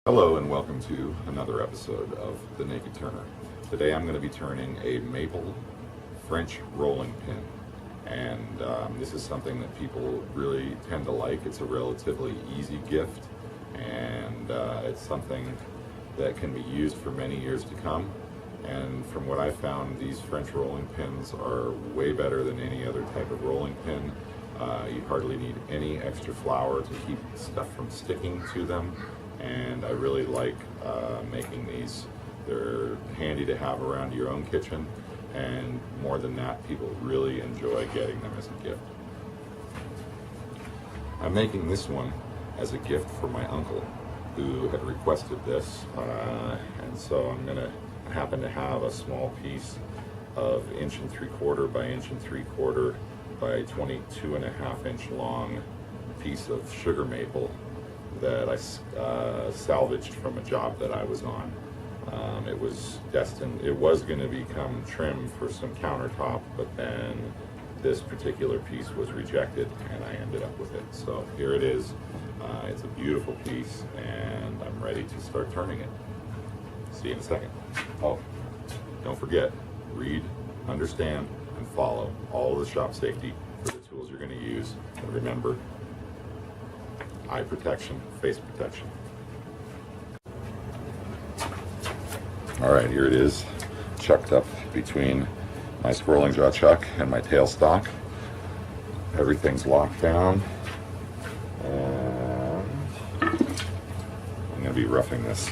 Hello and welcome to another episode of The Naked Turner. Today I'm going to be turning a maple French rolling pin, and this is something that people really tend to like. It's a relatively easy gift, and it's something that can be used for many years to come. And from what I found, these French rolling pins are way better than any other type of rolling pin. You hardly need any extra flour to keep stuff from sticking to them. And I really like making these. They're handy to have around your own kitchen, and more than that, people really enjoy getting them as a gift. I'm making this one as a gift for my uncle, who had requested this, and so I'm going to happen to have a small piece of 1 3/4 by 1 3/4 by 22.5 long piece of sugar maple that I salvaged from a job that I was on. It was destined, it was going to become trim for some countertop, but then this particular piece was rejected and I ended up with it. So here it is. It's a beautiful piece and I'm ready to start turning it. See you in a second. Oh, don't forget, read, understand, and follow all the shop safety for the tools you're going to use. And remember, eye protection, face protection. All right, here it is, chucked up between my swirling jaw chuck and my tailstock. Everything's locked down, and I'm going to be roughing this.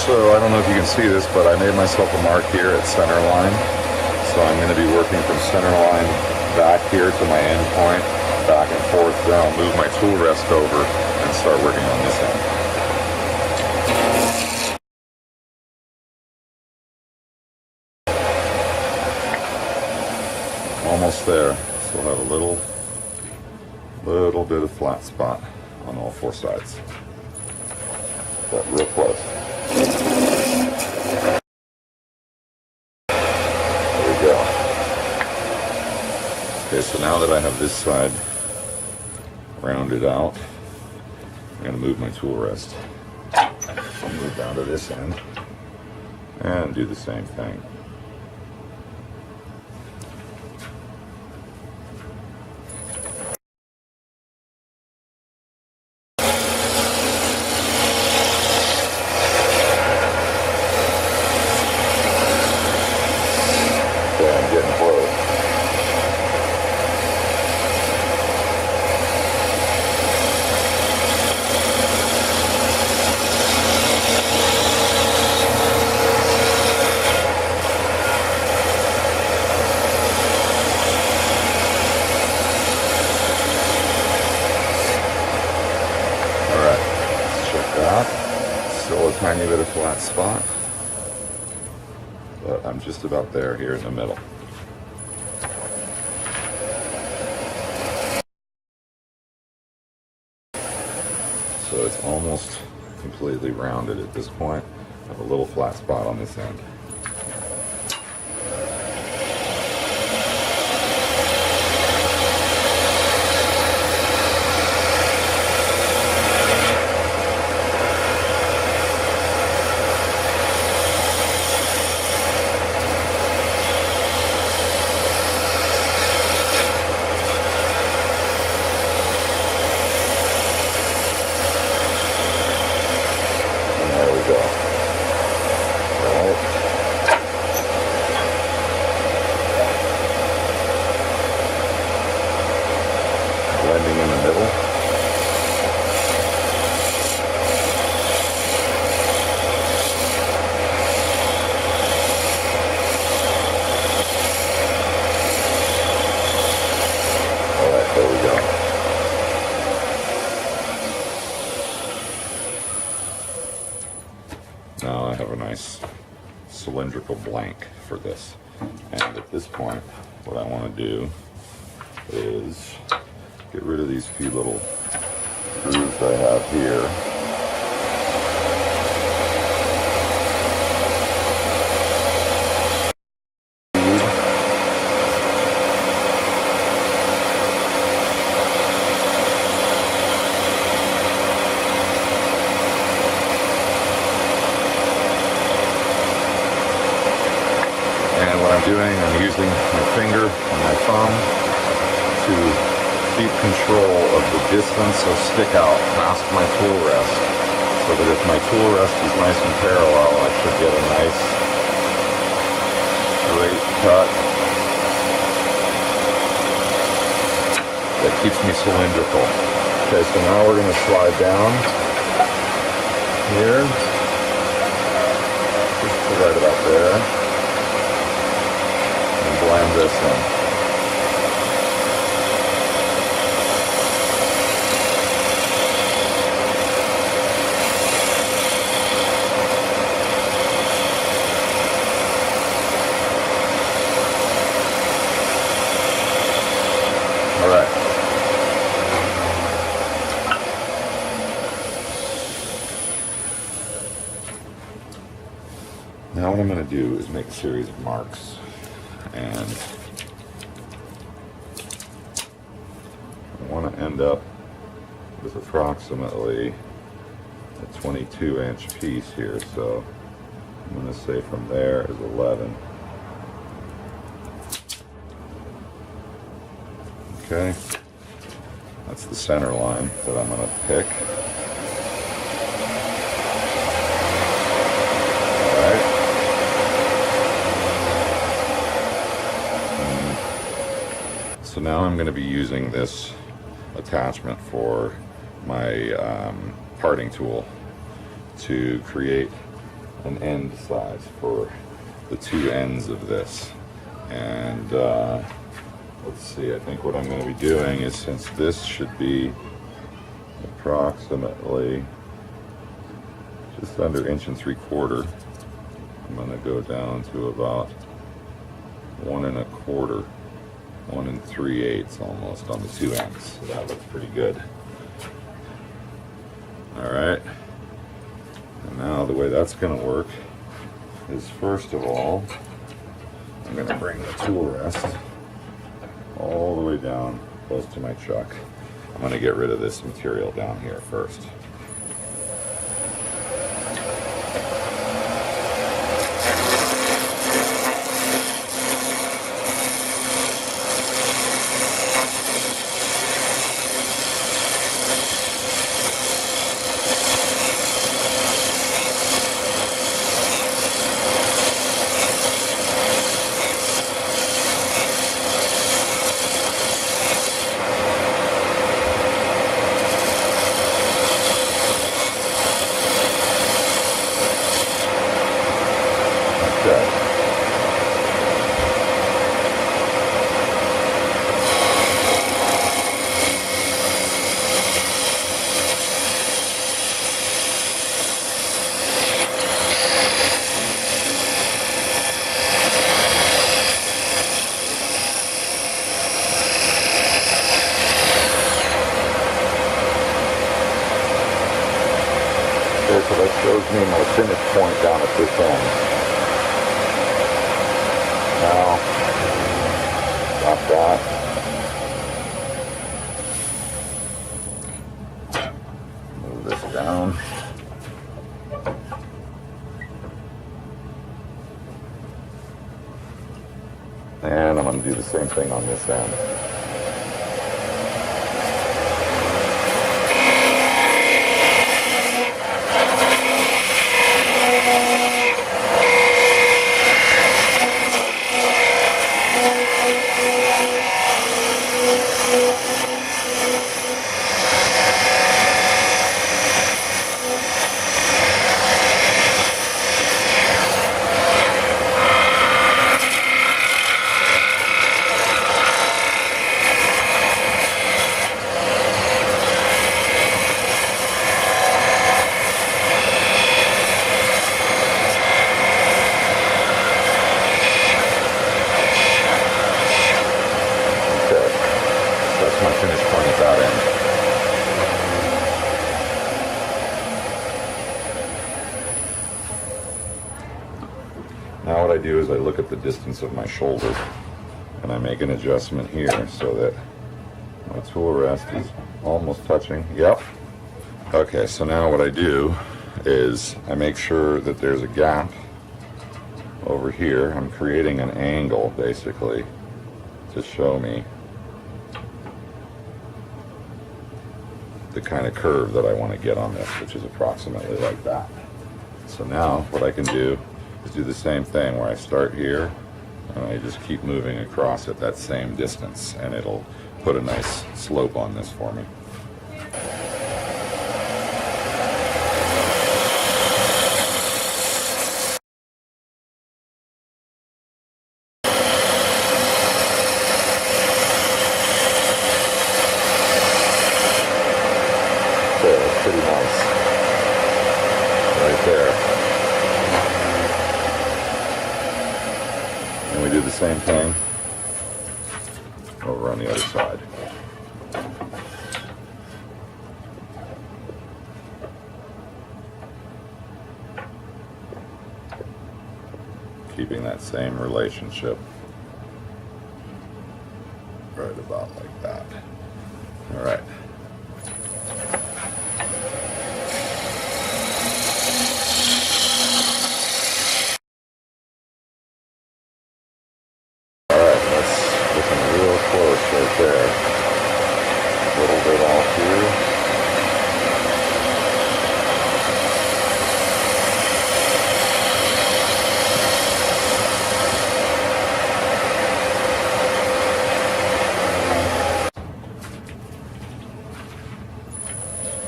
So I don't know if you can see this, but I made myself a mark here at center line. So I'm going to be working from center line back here to my end point, back and forth. Then I'll move my tool rest over and start working on this end. Almost there. Still have a little bit of flat spot on all four sides, but real close. Okay, so now that I have this side rounded out, I'm going to move my tool rest. I'll move down to this end and do the same thing. Okay, I'm getting close. Still a tiny bit of flat spot, but I'm just about there here in the middle. So it's almost completely rounded at this point. I have a little flat spot on this end. Blending in the middle. All right, there we go. Now I have a nice cylindrical blank for this. And at this point, what I want to do is get rid of these few little grooves I have here. And what I'm doing, I'm using my finger and my thumb to keep control of the distance of stick out past my tool rest, so that if my tool rest is nice and parallel, I should get a nice straight cut that keeps me cylindrical. Okay, so now we're going to slide down here, just to right about there. Blend this in. All right. Now what I'm going to do is make a series of marks. And I want to end up with approximately a 22-inch piece here, so I'm going to say from there is 11. Okay, that's the center line that I'm going to pick. So now I'm going to be using this attachment for my parting tool to create an end size for the two ends of this. And let's see, I think what I'm going to be doing is, since this should be approximately just under 1 3/4, I'm going to go down to about 1 1/4. 1 3/8 almost on the two ends, so that looks pretty good. All right, and now the way that's going to work is, first of all, I'm going to bring the tool rest all the way down close to my chuck. I'm going to get rid of this material down here first. So that shows me my finish point down at this end. Now, stop that. Move this down. And I'm going to do the same thing on this end. Now what I do is I look at the distance of my shoulder and I make an adjustment here so that my tool rest is almost touching. Yep. Okay, so now what I do is I make sure that there's a gap over here. I'm creating an angle basically to show me the kind of curve that I want to get on this, which is approximately like that. So now what I can do is do the same thing where I start here and I just keep moving across at that same distance, and it'll put a nice slope on this for me. So that's pretty nice right there. And we do the same thing over on the other side. Keeping that same relationship right about like that. All right. Right there. A little bit off here.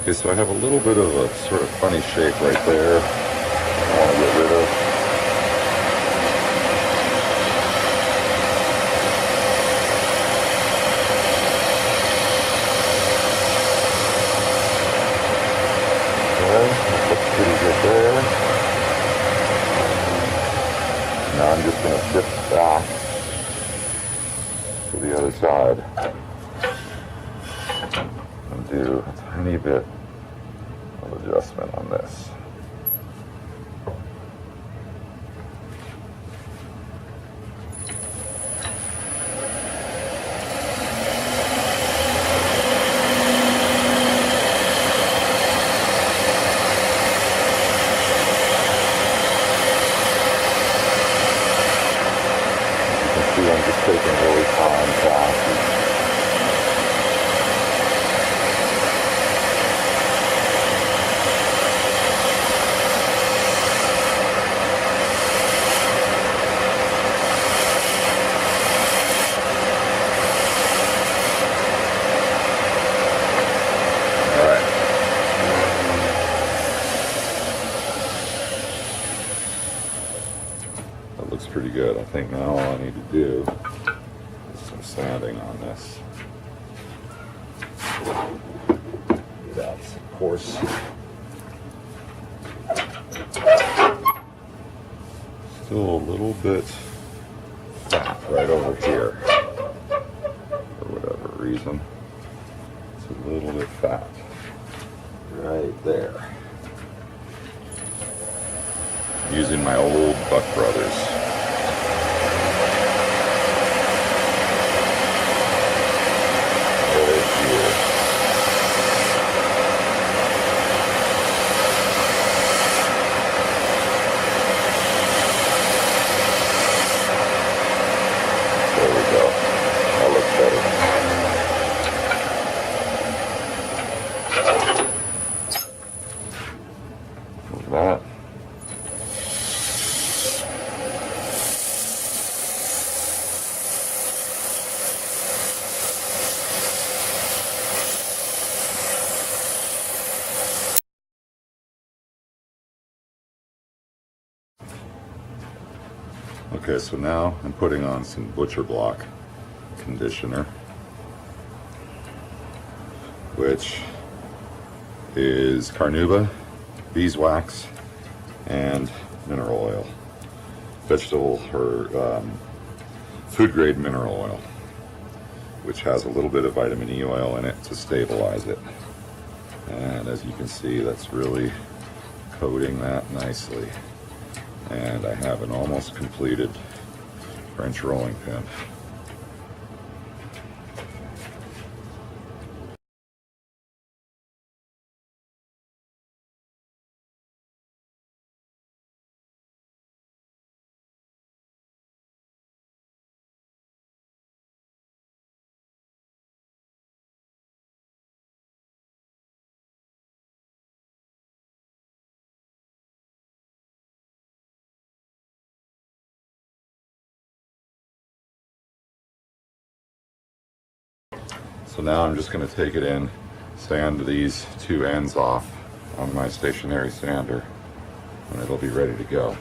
Okay, so I have a little bit of a sort of funny shape right there I want to get rid of. There. Now I'm just going to shift back to the other side and do a tiny bit of adjustment on this. I'm just taking really fine passes. All right. That looks pretty good. I think now all I need to do is some sanding on this. That's, of course, still a little bit fat right over here. For whatever reason, it's a little bit fat right there. Using my old Buck Brothers. Right here. There we go. That looks better. Look at that. Okay, so now I'm putting on some Butcher Block conditioner, which is carnauba, beeswax, and mineral oil. Vegetable or food grade mineral oil, which has a little bit of vitamin E oil in it to stabilize it. And as you can see, that's really coating that nicely. And I have an almost completed French rolling pin. So now I'm just going to take it in, sand these two ends off on my stationary sander, and it'll be ready to go.